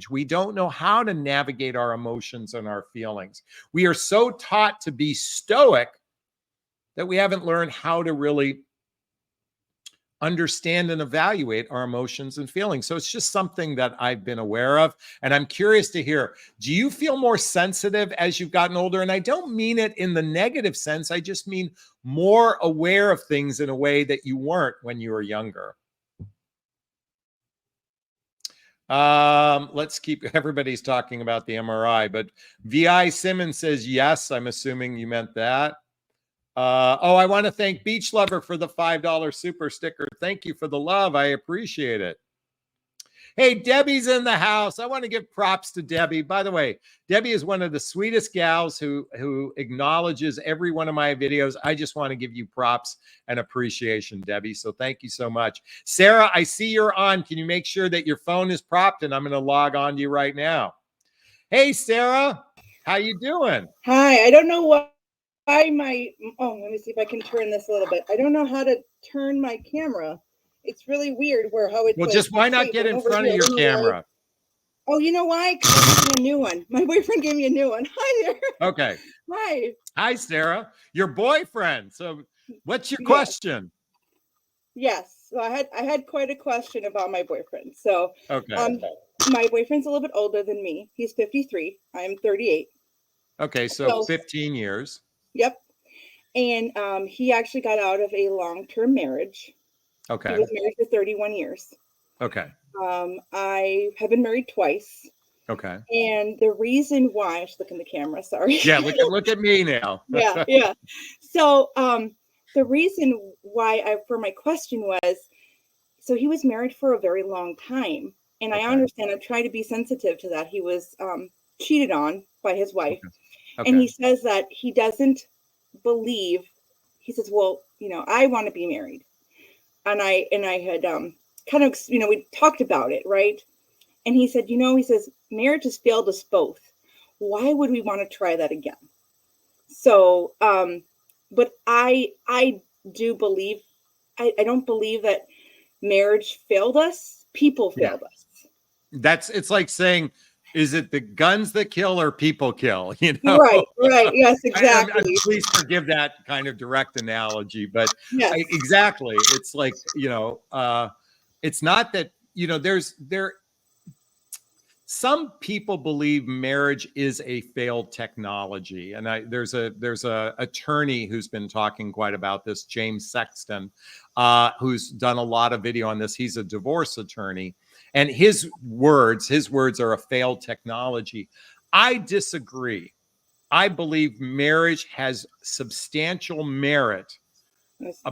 We don't know how to navigate our emotions and our feelings. We are so taught to be stoic that we haven't learned how to really understand and evaluate our emotions and feelings. So it's just something that I've been aware of. And I'm curious to hear, do you feel more sensitive as you've gotten older? And I don't mean it in the negative sense. I just mean more aware of things in a way that you weren't when you were younger. Let's keep, everybody's talking about the MRI, but VI Simmons says, yes, I'm assuming you meant that. I want to thank Beach Lover for the $5 super sticker. Thank you for the love. I appreciate it. Hey, Debbie's in the house. I want to give props to Debbie. By the way, Debbie is one of the sweetest gals who acknowledges every one of my videos. I just want to give you props and appreciation, Debbie. So thank you so much. Sarah, I see you're on. Can you make sure that your phone is propped? And I'm going to log on to you right now. Hey, Sarah, how you doing? Hi, I don't know why let me see if I can turn this a little bit. I don't know how to turn my camera. It's really weird how it's. Well, just why not get in front of your camera? Oh, you know why? Because I'm getting a new one. My boyfriend gave me a new one. Hi there. Okay. Hi. Hi, Sarah. Your boyfriend. So what's your question? Yes. So I had quite a question about my boyfriend. So okay. My boyfriend's a little bit older than me. He's 53. I'm 38. Okay, so 15 years. Yep. And he actually got out of a long-term marriage. Okay. He was married for 31 years. Okay. I have been married twice. Okay. And the reason why, I should look in the camera, sorry. Yeah, look at me now. yeah. So the reason why for my question was, so he was married for a very long time. And I understand, I'm trying to be sensitive to that. He was cheated on by his wife. Okay. And he says that he doesn't believe, he says, well, I want to be married. And I had kind of, we talked about it, right? And he said, he says, marriage has failed us both. Why would we want to try that again? So, but I do believe, I don't believe that marriage failed us. People failed us. It's like saying, is it the guns that kill or people kill? Right. Yes, exactly. Please forgive that kind of direct analogy, but exactly. It's like, it's not that, some people believe marriage is a failed technology. And there's a attorney who's been talking quite about this, James Sexton, who's done a lot of video on this. He's a divorce attorney. And his words are a failed technology. I disagree. I believe marriage has substantial merit,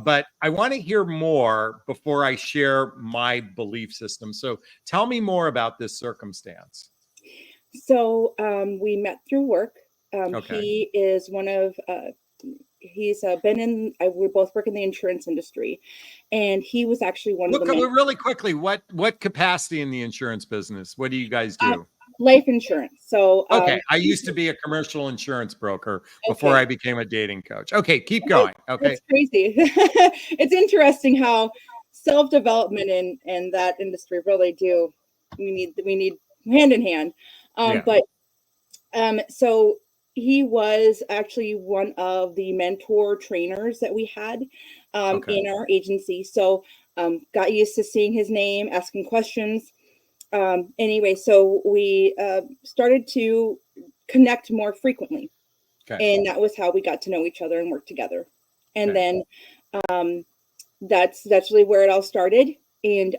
but I want to hear more before I share my belief system. So tell me more about this circumstance. So we met through work. He is one of, he's been in, we both work in the insurance industry, and he was actually one of the really quickly, what capacity in the insurance business? What do you guys do? Life insurance. So I used to be a commercial insurance broker before I became a dating coach. Okay, keep going. Okay, it's crazy. It's interesting how self-development in that industry really do. We need hand in hand. But so he was actually one of the mentor trainers that we had in our agency. So got used to seeing his name, asking questions. Anyway, so we started to connect more frequently. And that was how we got to know each other and work together. And then that's really where it all started. And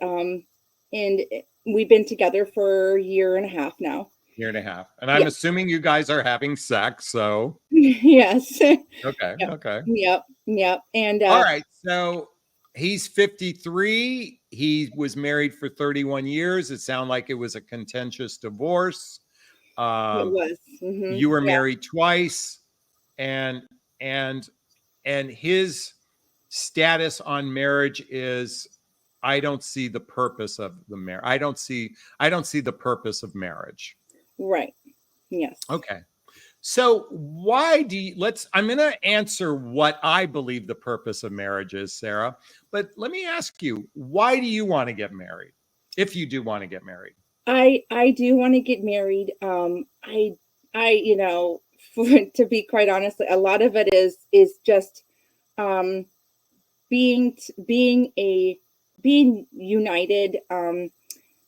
we've been together for a year and a half now. And I'm assuming you guys are having sex, so. Yes. Okay. Yep. And all right. So he's 53. He was married for 31 years. It sounded like it was a contentious divorce. It was. Mm-hmm. You were married twice, and his status on marriage is, I don't see the purpose of the marriage. I don't see the purpose of marriage. Right. Yes. Okay. So why do you, I'm going to answer what I believe the purpose of marriage is, Sarah. But let me ask you, why do you want to get married? If you do want to get married? I do want to get married. You know, to be quite honest, a lot of it is just um, being being united,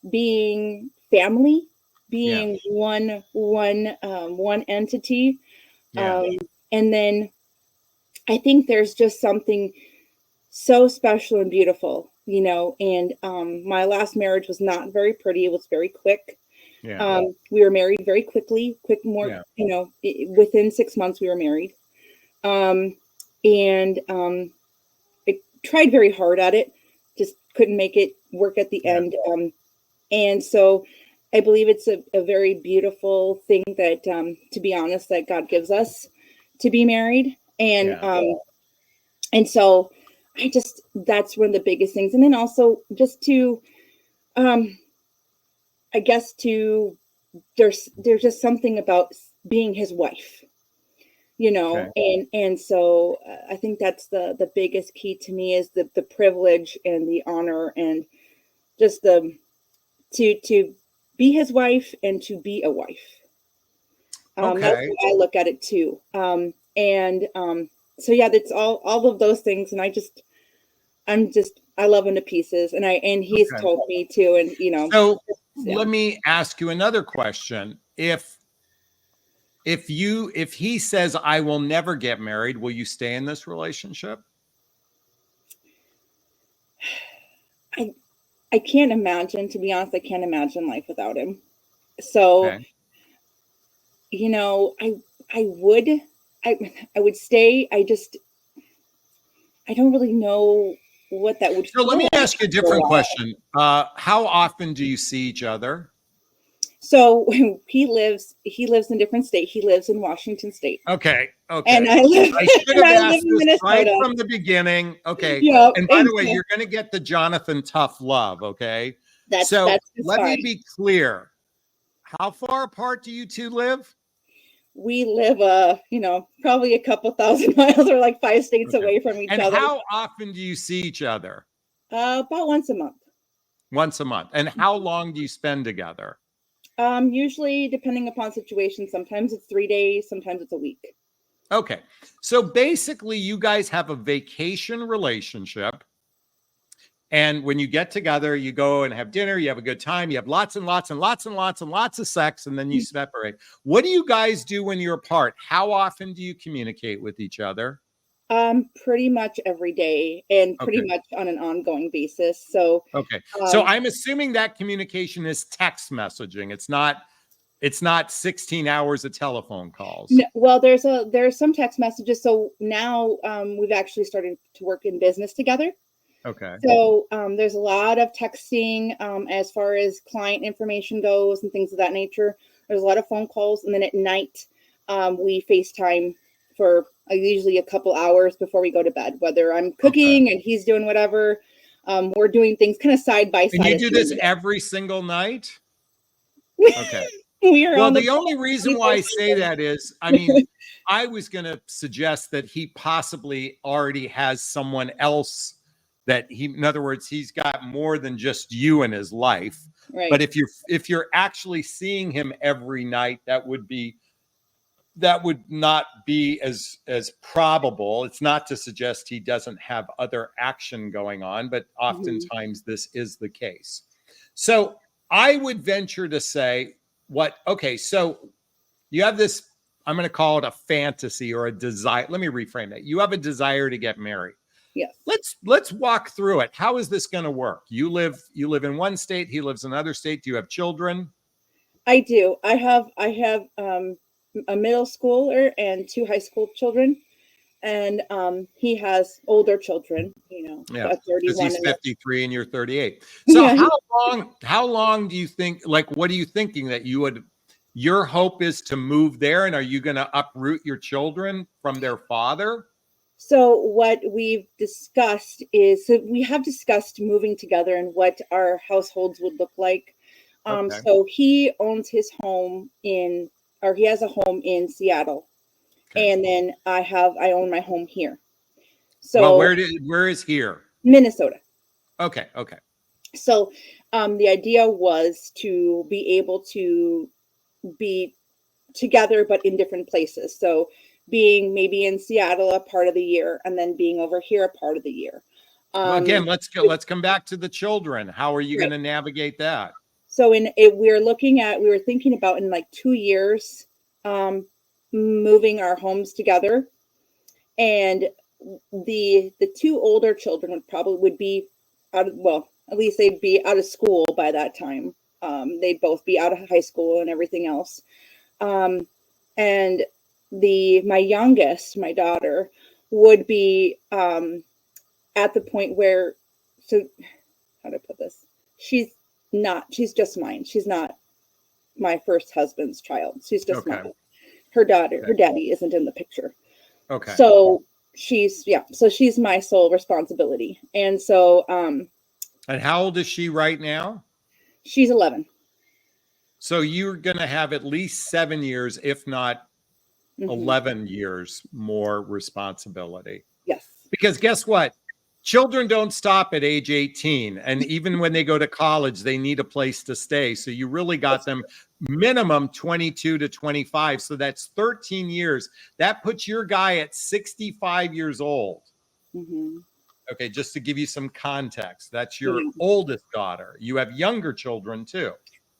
being family, Yeah. being one entity, Yeah. um, and then I think there's just something so special and beautiful, you know. And my last marriage was not very pretty; it was very quick. Yeah. We were married very quickly, more, Yeah. you know, within 6 months we were married. Um, and I tried very hard at it, just couldn't make it work at the Yeah. end. And so I believe it's a very beautiful thing that, to be honest, that God gives us to be married. Yeah. And so that's one of the biggest things. And then also just to, um, I guess to, there's just something about being his wife, you know. Okay. And so I think that's the biggest key to me, is the privilege and the honor, and just the to be his wife and to be a wife. That's Okay. how I look at it too. And so yeah, that's all of those things. And I love him to pieces, and he's Okay. told me too. And you know, So yeah. let me ask you another question. If he says I will never get married, will you stay in this relationship? I I can't imagine, to be honest, I can't imagine life without him. So, Okay. you know, I would I would stay. I don't really know what that would So let feel me like ask you a for a different while. question. How often do you see each other? So he lives in a different state. He lives in Washington State. Okay. And Okay. I live I should and have I live asked in this right Minnesota. from the beginning. Okay. Yeah, And by and the way, so you're going to get the Jonathan Tough love. Okay. that's So that's just let me fine. be clear. How far apart do you two live? We live you know, probably a couple thousand miles, or like 5 states Okay. away from each And other. how often do you see each other? About once a month. Once a month. And how long do you spend together? Usually depending upon situation, sometimes it's 3 days, sometimes it's a week. Okay. So basically, you guys have a vacation relationship. And when you get together, you go and have dinner, you have a good time, you have lots and lots and lots and lots and lots of sex, and then you separate. What do you guys do when you're apart? How often do you communicate with each other? Pretty much every day, and pretty Okay. much on an ongoing basis. So, Okay. So um, I'm assuming that communication is text messaging. It's not 16 hours of telephone calls. well, there's some text messages. So now we've actually started to work in business together. Okay. So there's a lot of texting as far as client information goes and things of that nature. There's a lot of phone calls, and then at night we FaceTime for usually a couple hours before we go to bed. Whether I'm Okay. cooking and he's doing whatever, we're doing things kind of side by And side you at do the this end every single night? of Okay. it. We are Well, on the the only phone reason why I say 24/7. that is, I mean, I was going to suggest that he possibly already has someone else in other words, he's got more than just you in his life. Right. But if you're actually seeing him every night, that would not be as probable. It's not to suggest he doesn't have other action going on, but Mhm. oftentimes this is the case. So I would venture to say okay, so you have this, I'm going to call it a fantasy or a desire. Let me reframe that. You have a desire to get married. Yes, Let's walk through it. How is this going to work? You live in one state, he lives in another state. Do you have children? I do. I have a middle schooler and two high school children, and he has older children. You know, Yeah, a because 31 he's and a 53 and you're 38. So yeah. how long do you think, like, what are you thinking that your hope is to move there? And are you going to uproot your children from their father? So what we've discussed is, so we have discussed moving together and what our households would look like. Okay. So he owns his home or he has a home in Seattle, Okay. and then I own my home here. Well, So where is here? Minnesota. Okay. Okay. So the idea was to be able to be together, but in different places. So being maybe in Seattle a part of the year, and then being over here a part of the year. Well, again, let's come back to the children. How are you Right. going to navigate that? So we were thinking about in like 2 years, moving our homes together, and the two older children would be out of, well, at least they'd be out of school by that time. They'd both be out of high school and everything else. And my youngest, my daughter, would be at the point where, so how do I put this? She's just mine. She's not my first husband's child. She's just Okay. not. Her daughter, Okay. her daddy isn't in the picture. Okay. So she's my sole responsibility. And so And how old is she right now? she's 11. So you're going to have at least 7 years, if not 11 years more responsibility. Yes. Because guess what? Children don't stop at age 18. And even when they go to college, they need a place to stay. So you really got them minimum 22 to 25. So that's 13 years. That puts your guy at 65 years old. Okay, just to give you some context, that's your oldest daughter. You have younger children too.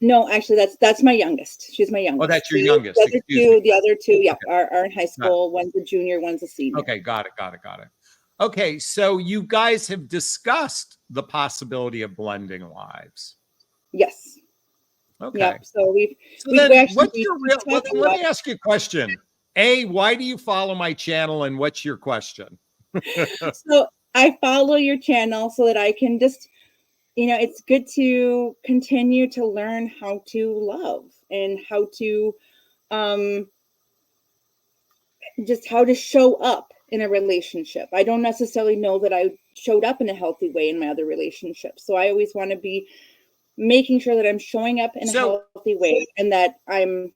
No, actually, that's my youngest. She's my youngest. Oh, that's your youngest. The other two, are in high school. One's a junior, one's a senior. Okay, got it. Okay, so you guys have discussed the possibility of blending lives. Yes. Okay. Yep. So let me ask you a question. A, why do you follow my channel, and what's your question? So I follow your channel so that I can just, it's good to continue to learn how to love and how to just how to show up in a relationship. I don't necessarily know that I showed up in a healthy way in my other relationships. So I always want to be making sure that I'm showing up in a healthy way and that I'm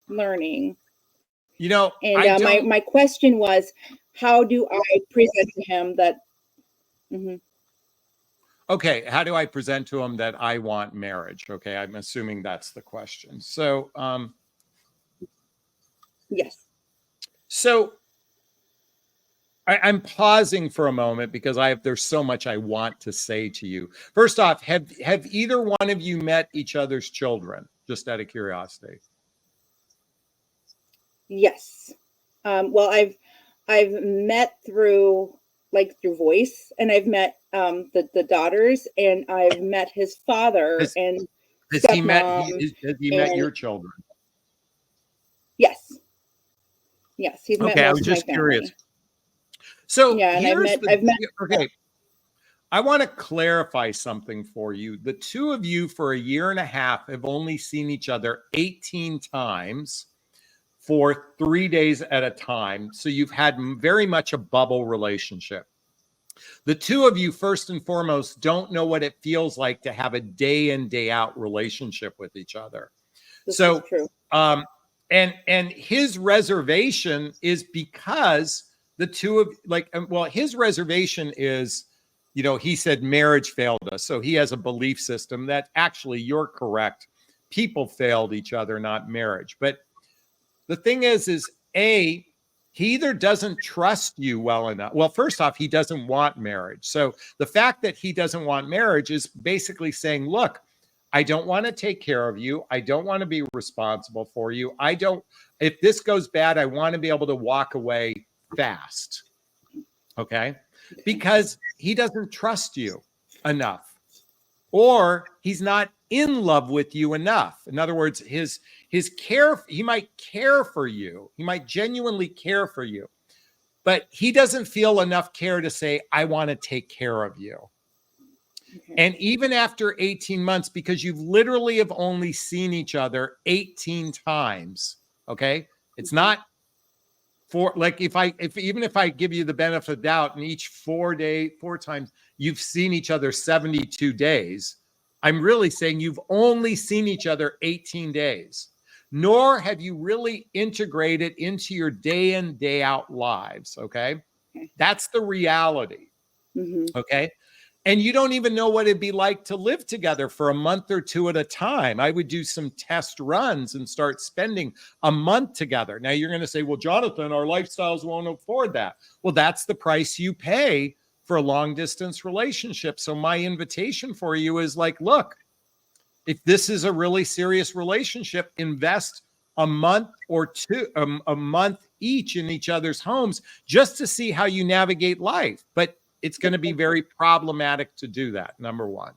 learning. And my question was, how do I present to him that? Okay, how do I present to him that I want marriage? Okay, I'm assuming that's the question. So, yes. So I'm pausing for a moment because there's so much I want to say to you. First off, have either one of you met each other's children? Just out of curiosity. Yes. Well, I've met through voice, and I've met the daughters, and I've met his father has he met your children? Yes. Yes, he's met. Okay, I was just curious. So yeah, and I've met. Okay, I want to clarify something for you. The two of you for a year and a half have only seen each other 18 times for 3 days at a time. So you've had very much a bubble relationship. The two of you, first and foremost, don't know what it feels like to have a day in, day out relationship with each other. This is true. And his reservation is because the two of his reservation is, he said marriage failed us. So he has a belief system that actually you're correct. People failed each other, not marriage. But the thing is A, he either doesn't trust you well enough. Well, first off, he doesn't want marriage. So the fact that he doesn't want marriage is basically saying, look, I don't want to take care of you. I don't want to be responsible for you. If this goes bad, I want to be able to walk away fast. Okay? Because he doesn't trust you enough, or he's not in love with you enough. In other words, his care, he might care for you. He might genuinely care for you, but he doesn't feel enough care to say, I want to take care of you. Okay. And even after 18 months, because you've literally have only seen each other 18 times. Okay. It's not even if I give you the benefit of the doubt and each 4 times you've seen each other 72 days, I'm really saying you've only seen each other 18 days, nor have you really integrated into your day in, day out lives. Okay. That's the reality. Okay. And you don't even know what it'd be like to live together for a month or two at a time. I would do some test runs and start spending a month together. Now you're going to say, well, Jonathan, our lifestyles won't afford that. Well, that's the price you pay for a long distance relationship. So my invitation for you is like, look, if this is a really serious relationship, invest a month or two, a month each in each other's homes just to see how you navigate life. But it's going to be very problematic to do that. Number one,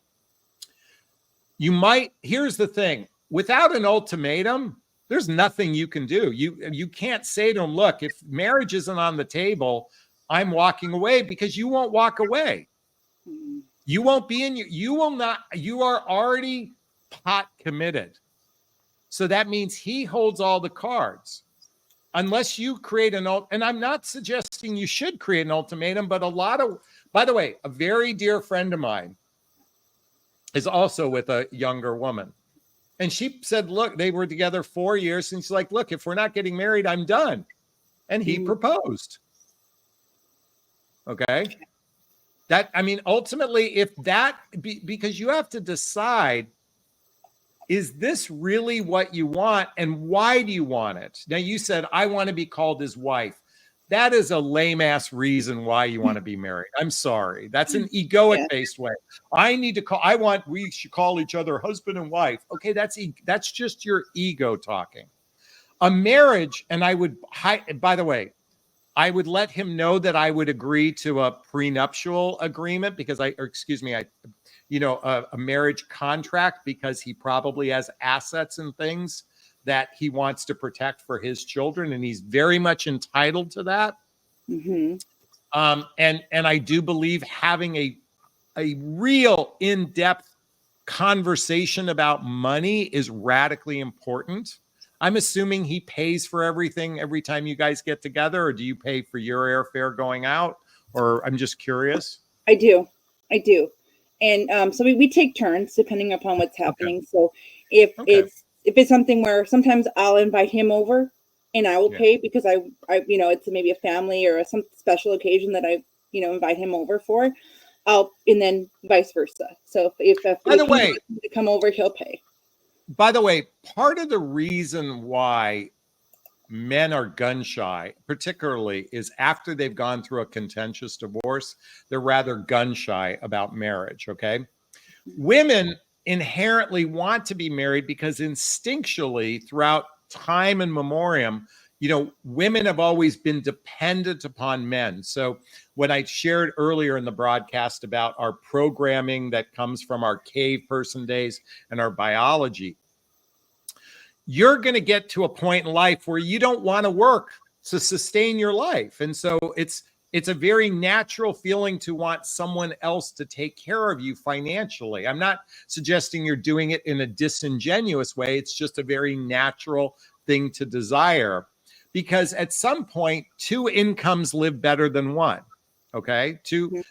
here's the thing, without an ultimatum, there's nothing you can do. You can't say to them, look, if marriage isn't on the table, I'm walking away, because you won't walk away. You won't be you are already pot committed. So that means he holds all the cards. Unless you create and I'm not suggesting you should create an ultimatum, but by the way, a very dear friend of mine is also with a younger woman. And she said, look, they were together 4 years. And she's like, look, if we're not getting married, I'm done. And he proposed. Okay. Ultimately, because you have to decide, is this really what you want, and why do you want it? Now, you said, I want to be called his wife. That is a lame ass reason why you want to be married. I'm sorry. That's an egoic based way. We should call each other husband and wife. Okay. That's just your ego talking. A marriage. And by the way, I would let him know that I would agree to a prenuptial agreement a marriage contract, because he probably has assets and things that he wants to protect for his children, and he's very much entitled to that. And I do believe having a real in-depth conversation about money is radically important. I'm assuming he pays for everything every time you guys get together, or do you pay for your airfare going out? Or I'm just curious. I do. And so we take turns depending upon what's happening. Okay. So if it's something where sometimes I'll invite him over and I will pay, because I it's maybe a family or some special occasion that I invite him over for. And then vice versa. So if by the way, to come over, he'll pay. By the way, part of the reason why men are gun shy, particularly, is after they've gone through a contentious divorce, they're rather gun shy about marriage. Okay. Women inherently want to be married because instinctually throughout time and memoriam, women have always been dependent upon men. So when I shared earlier in the broadcast about our programming that comes from our cave person days and our biology, you're going to get to a point in life where you don't want to work to sustain your life. And so it's a very natural feeling to want someone else to take care of you financially. I'm not suggesting you're doing it in a disingenuous way. It's just a very natural thing to desire, because at some point, two incomes live better than one. Okay. Two,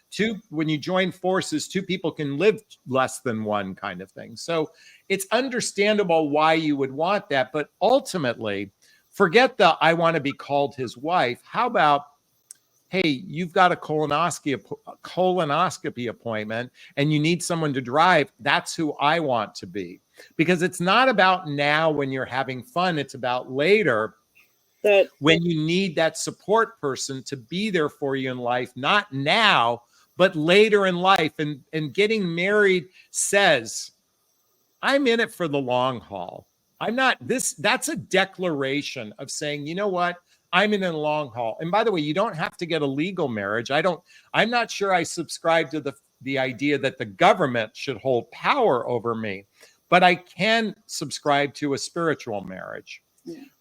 when you join forces, two people can live less than one, kind of thing. So it's understandable why you would want that. But ultimately, forget I want to be called his wife. How about, hey, you've got a colonoscopy appointment and you need someone to drive. That's who I want to be. Because it's not about now when you're having fun. It's about later, when you need that support person to be there for you in life, not now, but later in life. And getting married says, I'm in it for the long haul. That's a declaration of saying, you know what? I'm in a long haul. And by the way, you don't have to get a legal marriage. I'm not sure I subscribe to the idea that the government should hold power over me, but I can subscribe to a spiritual marriage.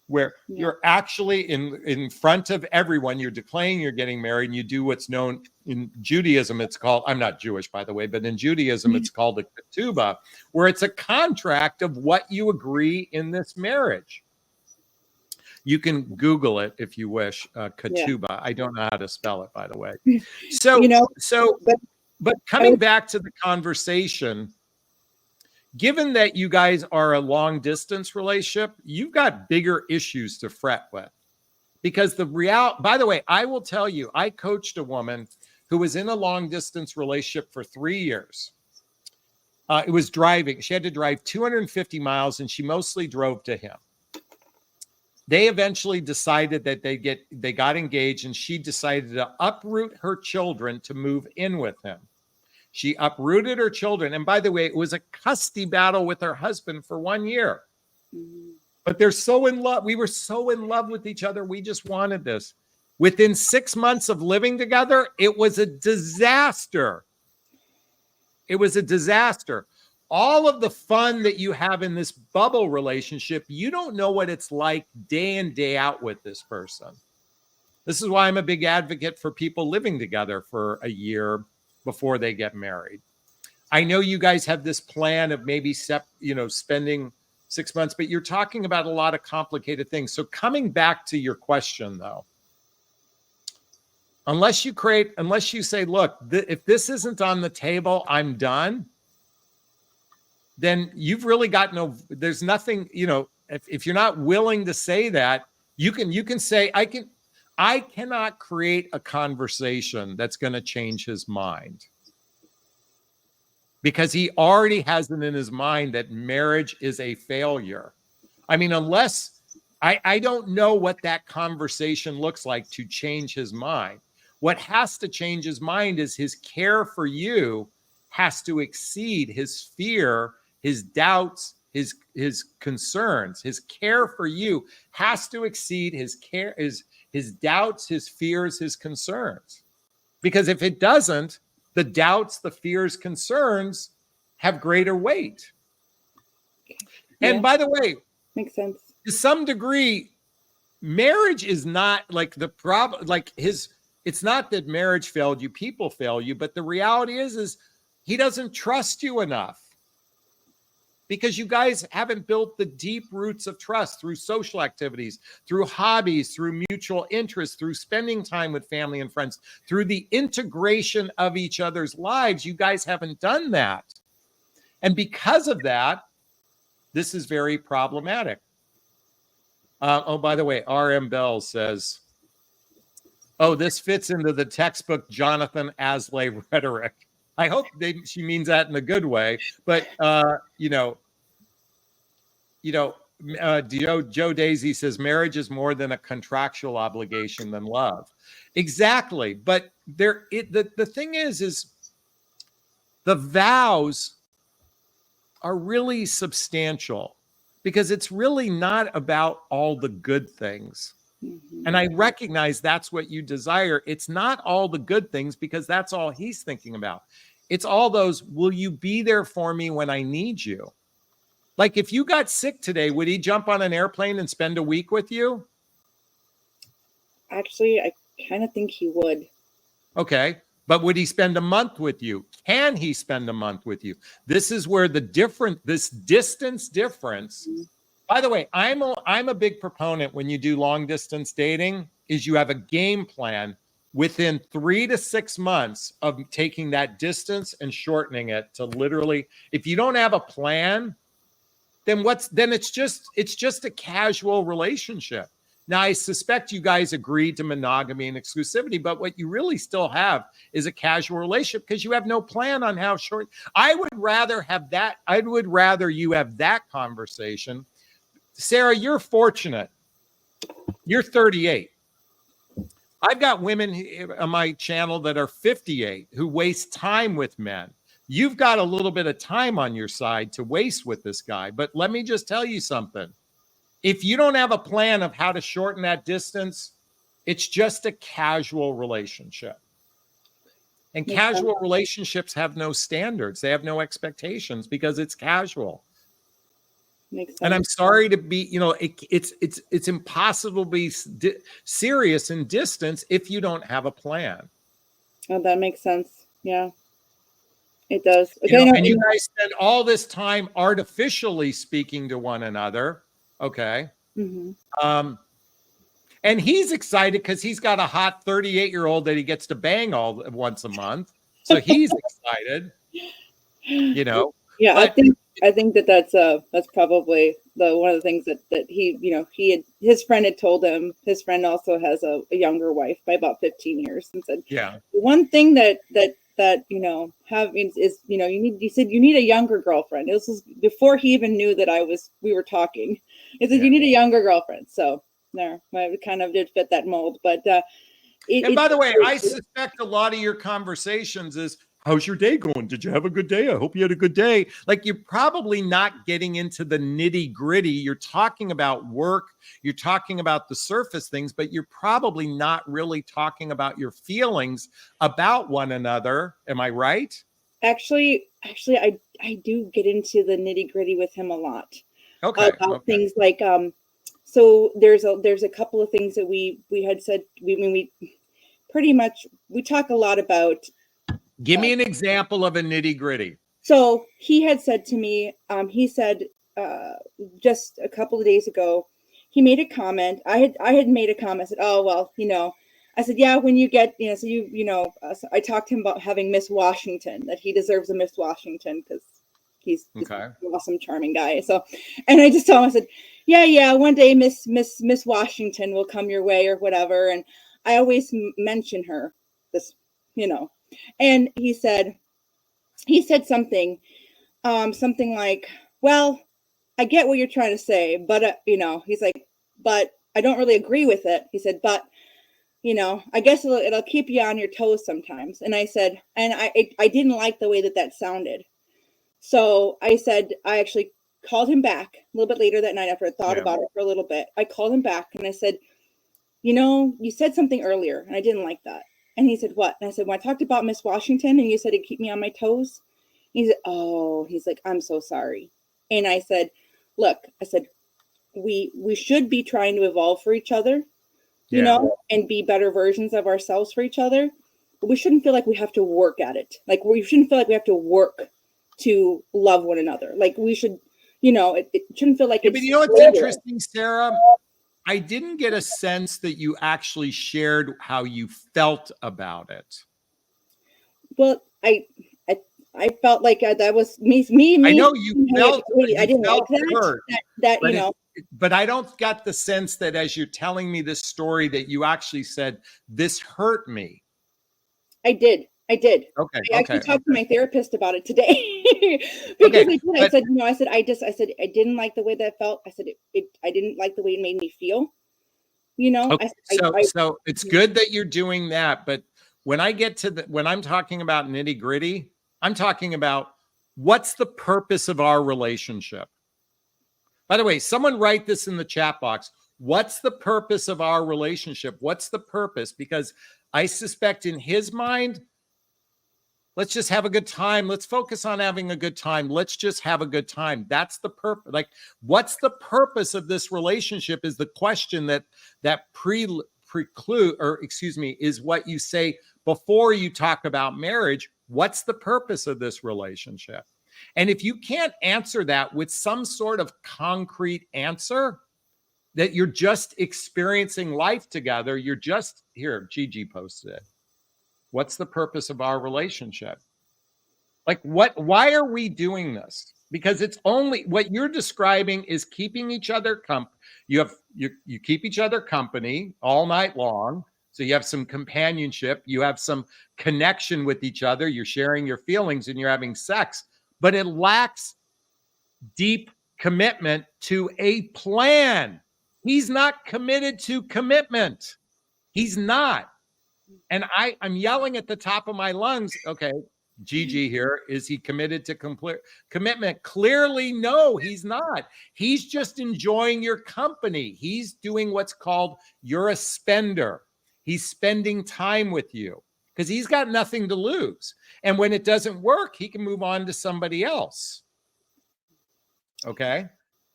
Where you're actually in front of everyone, you're declaring you're getting married, and you do what's known in Judaism. It's called, I'm not Jewish, by the way, but in Judaism, it's called a ketubah, where it's a contract of what you agree in this marriage. You can Google it if you wish, ketubah. Yeah. I don't know how to spell it, by the way. So, but coming back to the conversation, given that you guys are a long distance relationship, you've got bigger issues to fret with, because by the way, I will tell you, I coached a woman who was in a long distance relationship for 3 years. It was driving. She had to drive 250 miles and she mostly drove to him. They eventually decided that they got engaged, and she decided to uproot her children to move in with him. She uprooted her children. And by the way, it was a custody battle with her husband for 1 year. But they're so in love. We were so in love with each other. We just wanted this. Within 6 months of living together, it was a disaster. It was a disaster. All of the fun that you have in this bubble relationship, you don't know what it's like day in, day out with this person. This is why I'm a big advocate for people living together for a year before they get married. I know you guys have this plan of maybe spending 6 months, but you're talking about a lot of complicated things. So coming back to your question, though, unless you say, look, if this isn't on the table, I'm done, then you've really got there's nothing, if you're not willing to say that, you can say, I cannot create a conversation that's going to change his mind, because he already has it in his mind that marriage is a failure. I mean, unless I don't know what that conversation looks like to change his mind. What has to change his mind is his care for you has to exceed his fear, his doubts, his concerns. His care for you has to exceed his doubts, his fears, his concerns. Because if it doesn't, the doubts, the fears, concerns have greater weight. Yeah. And by the way, makes sense. To some degree, marriage is not like the problem, it's not that marriage failed you, people fail you, but the reality is he doesn't trust you enough, because you guys haven't built the deep roots of trust through social activities, through hobbies, through mutual interests, through spending time with family and friends, through the integration of each other's lives. You guys haven't done that. And because of that, this is very problematic. By the way, R.M. Bell says, this fits into the textbook Jonathan Aslay rhetoric. I hope she means that in a good way, but Joe Daisy says marriage is more than a contractual obligation than love. Exactly, but the thing is the vows are really substantial, because it's really not about all the good things. And I recognize that's what you desire. It's not all the good things, because that's all he's thinking about. It's all those, will you be there for me when I need you? Like if you got sick today, would he jump on an airplane and spend a week with you? Actually, I kind of think he would. Okay. But would he spend a month with you? Can he spend a month with you? This is where this distance difference. By the way, I'm a big proponent when you do long distance dating is you have a game plan within 3 to 6 months of taking that distance and shortening it to literally, if you don't have a plan, then it's just a casual relationship. Now, I suspect you guys agreed to monogamy and exclusivity, but what you really still have is a casual relationship, because you have no plan on how short. I would rather you have that conversation. Sarah, you're fortunate. You're 38. I've got women on my channel that are 58 who waste time with men. You've got a little bit of time on your side to waste with this guy. But let me just tell you something. If you don't have a plan of how to shorten that distance, it's just a casual relationship. And casual relationships have no standards. They have no expectations, because it's casual. And I'm sorry to be, it's impossible to be serious in distance if you don't have a plan. Oh, that makes sense. Yeah, it does. Okay, and you guys spend all this time artificially speaking to one another. Okay. Mm-hmm. And he's excited because he's got a hot 38-year-old that he gets to bang once a month. So he's excited, Yeah, but I think that's probably one of the things that he, his friend had told him. His friend also has a younger wife by about 15 years, and said, Yeah. one thing that having is, he said you need a younger girlfriend. This was before he even knew that we were talking. He said, you need a younger girlfriend. So there, I kind of did fit that mold, but and by the way, I suspect a lot of your conversations is, how's your day going? Did you have a good day? I hope you had a good day. Like, you're probably not getting into the nitty gritty. You're talking about work. You're talking about the surface things, but you're probably not really talking about your feelings about one another. Am I right? Actually, I do get into the nitty gritty with him a lot. Okay. About things like, so there's a couple of things that we had said. We pretty much, we talk a lot about. Give me an example of a nitty gritty. So he had said to me, he said just a couple of days ago, he made a comment. I had made a comment. I said, oh, well, I said, yeah, when you get, so I talked to him about having Miss Washington, that he deserves a Miss Washington because he's an awesome, charming guy. So, and I just told him, I said, yeah, one day Miss Washington will come your way or whatever. And I always mention her, this, and he said something like, well, I get what you're trying to say, but, he's like, but I don't really agree with it. He said, but, I guess it'll keep you on your toes sometimes. And I said, and I didn't like the way that sounded. So I said, I actually called him back a little bit later that night after I thought about it for a little bit. I called him back and I said, you said something earlier and I didn't like that. And he said, what? And I said, when I talked about Miss Washington and you said it'd keep me on my toes. He said, oh, he's like, I'm so sorry. And I said, look, we should be trying to evolve for each other, and be better versions of ourselves for each other. But we shouldn't feel like we have to work at it. Like, we shouldn't feel like we have to work to love one another. Like, we should, it shouldn't feel like it's. But what's interesting, Sarah? I didn't get a sense that you actually shared how you felt about it. Well, I felt like that was me. I know you felt. I didn't like that. That but I don't get the sense that as you're telling me this story that you actually said, this hurt me. I did. Okay. I actually talked to my therapist about it today because I said, I said, I didn't like the way that felt. I said, I didn't like the way it made me feel, Okay. So it's good that you're doing that. But when I get to when I'm talking about nitty gritty, I'm talking about what's the purpose of our relationship? By the way, someone write this in the chat box. What's the purpose of our relationship? What's the purpose? Because I suspect in his mind, let's just have a good time. Let's focus on having a good time. Let's just have a good time. That's the purpose. Like, what's the purpose of this relationship is the question that is what you say before you talk about marriage. What's the purpose of this relationship? And if you can't answer that with some sort of concrete answer, that you're just experiencing life together, you're just here. Gigi posted it. What's the purpose of our relationship? Like, why are we doing this? Because it's only what you're describing is keeping each other you keep each other company all night long. So you have some companionship, you have some connection with each other, you're sharing your feelings and you're having sex, but it lacks deep commitment to a plan. He's not committed to commitment. He's not. And I'm yelling at the top of my lungs. Okay, Gigi here. Is he committed to commitment? Clearly, no, he's not. He's just enjoying your company. He's doing what's called, you're a spender. He's spending time with you because he's got nothing to lose. And when it doesn't work, he can move on to somebody else. Okay.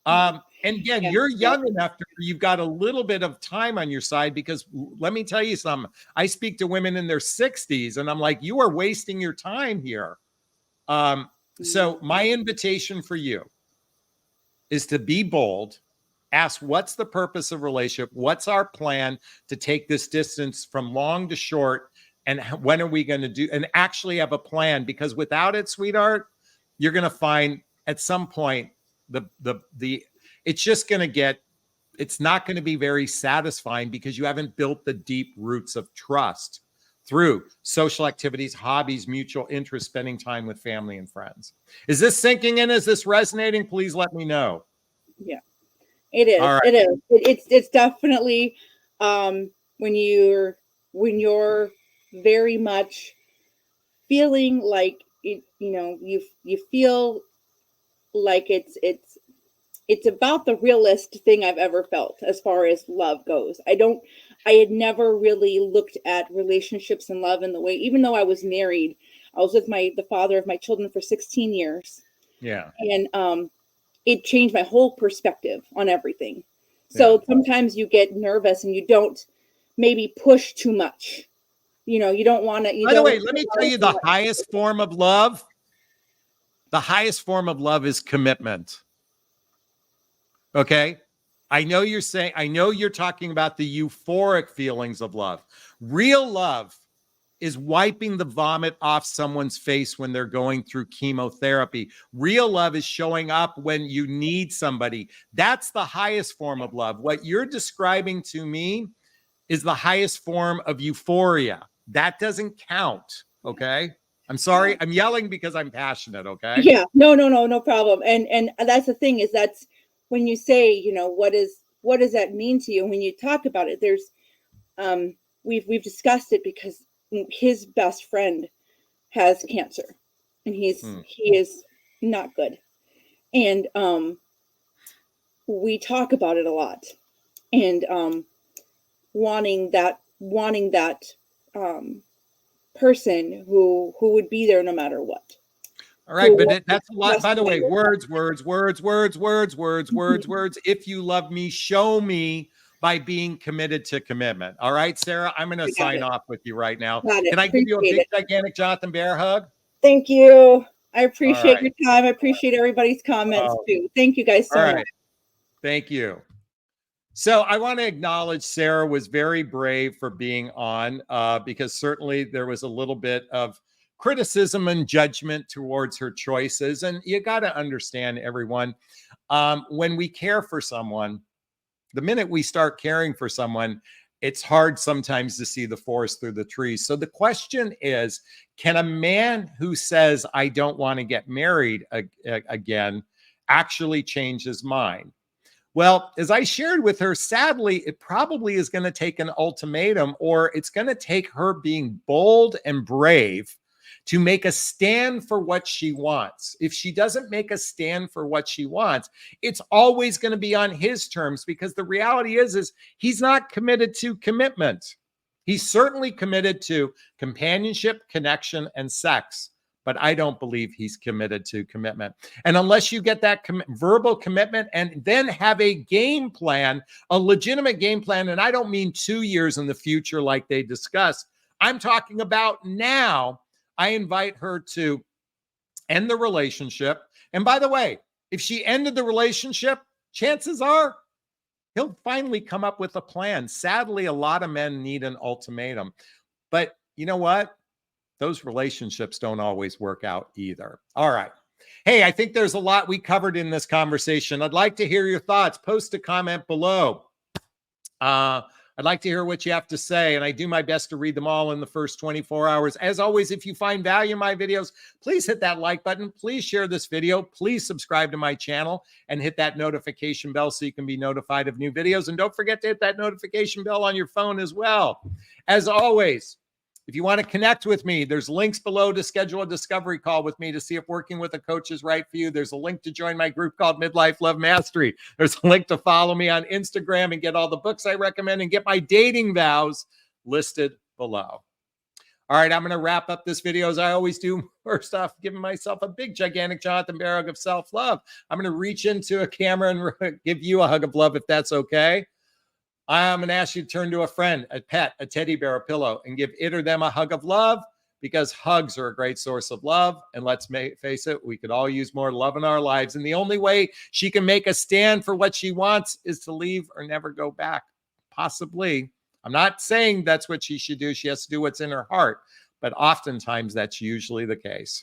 And again, you're young enough to, you've got a little bit of time on your side, because let me tell you something. I speak to women in their 60s and I'm like, you are wasting your time here. So my invitation for you is to be bold, ask what's the purpose of relationship? What's our plan to take this distance from long to short? And when are we going to do, and actually have a plan? Because without it, sweetheart, you're going to find, at some point, it's just going to get, it's not going to be very satisfying because you haven't built the deep roots of trust through social activities, hobbies, mutual interest, spending time with family and friends. Is this sinking in? Is this resonating? Please let me know. Yeah, it is. All right. It is. It's definitely when you're very much feeling like it, you feel like it's about the realest thing I've ever felt as far as love goes. I had never really looked at relationships and love in the way, even though I was married, I was with the father of my children for 16 years. Yeah. And it changed my whole perspective on everything. So sometimes you get nervous and you don't maybe push too much. You don't want to. By the way, let me tell you the highest form of love. The highest form of love is commitment. Okay. I know you're talking about the euphoric feelings of love. Real love is wiping the vomit off someone's face when they're going through chemotherapy. Real love is showing up when you need somebody. That's the highest form of love. What you're describing to me is the highest form of euphoria. That doesn't count. Okay. I'm sorry. I'm yelling because I'm passionate. Okay. Yeah. No problem. And that's the thing, is that's when you say, what does that mean to you? When you talk about it, there's, we've discussed it because his best friend has cancer and he is not good. And, we talk about it a lot, and, wanting that person who would be there no matter what. All right, but that's a lot. By the way, words. If you love me, show me by being committed to commitment. All right, Sarah, I'm going to sign off with you right now. Can I give you a big, gigantic Jonathan Bear hug? Thank you. I appreciate your time. I appreciate everybody's comments too. Thank you guys so much. Thank you. So I want to acknowledge Sarah was very brave for being on because certainly there was a little bit of criticism and judgment towards her choices. And you got to understand, everyone, when we care for someone, the minute we start caring for someone, it's hard sometimes to see the forest through the trees. So the question is, can a man who says, I don't want to get married again, actually change his mind? Well, as I shared with her, sadly, it probably is going to take an ultimatum, or it's going to take her being bold and brave to make a stand for what she wants. If she doesn't make a stand for what she wants, it's always going to be on his terms, because the reality is he's not committed to commitment. He's certainly committed to companionship, connection, and sex, but I don't believe he's committed to commitment. And unless you get that verbal commitment and then have a game plan, a legitimate game plan, and I don't mean 2 years in the future like they discussed, I'm talking about now, I invite her to end the relationship. And by the way, if she ended the relationship, chances are he'll finally come up with a plan. Sadly, a lot of men need an ultimatum. But you know what? Those relationships don't always work out either. All right. Hey, I think there's a lot we covered in this conversation. I'd like to hear your thoughts. Post a comment below. I'd like to hear what you have to say, and I do my best to read them all in the first 24 hours. As always, if you find value in my videos, please hit that like button. Please share this video. Please subscribe to my channel and hit that notification bell so you can be notified of new videos. And don't forget to hit that notification bell on your phone as well. As always, if you want to connect with me, there's links below to schedule a discovery call with me to see if working with a coach is right for you. There's a link to join my group called Midlife Love Mastery. There's a link to follow me on Instagram and get all the books I recommend and get my dating vows listed below. All right, I'm going to wrap up this video as I always do. First off, giving myself a big, gigantic Jonathan Bear hug of self-love. I'm going to reach into a camera and give you a hug of love if that's okay. I'm going to ask you to turn to a friend, a pet, a teddy bear, a pillow, and give it or them a hug of love, because hugs are a great source of love. And let's face it, we could all use more love in our lives. And the only way she can make a stand for what she wants is to leave or never go back. Possibly. I'm not saying that's what she should do. She has to do what's in her heart. But oftentimes that's usually the case.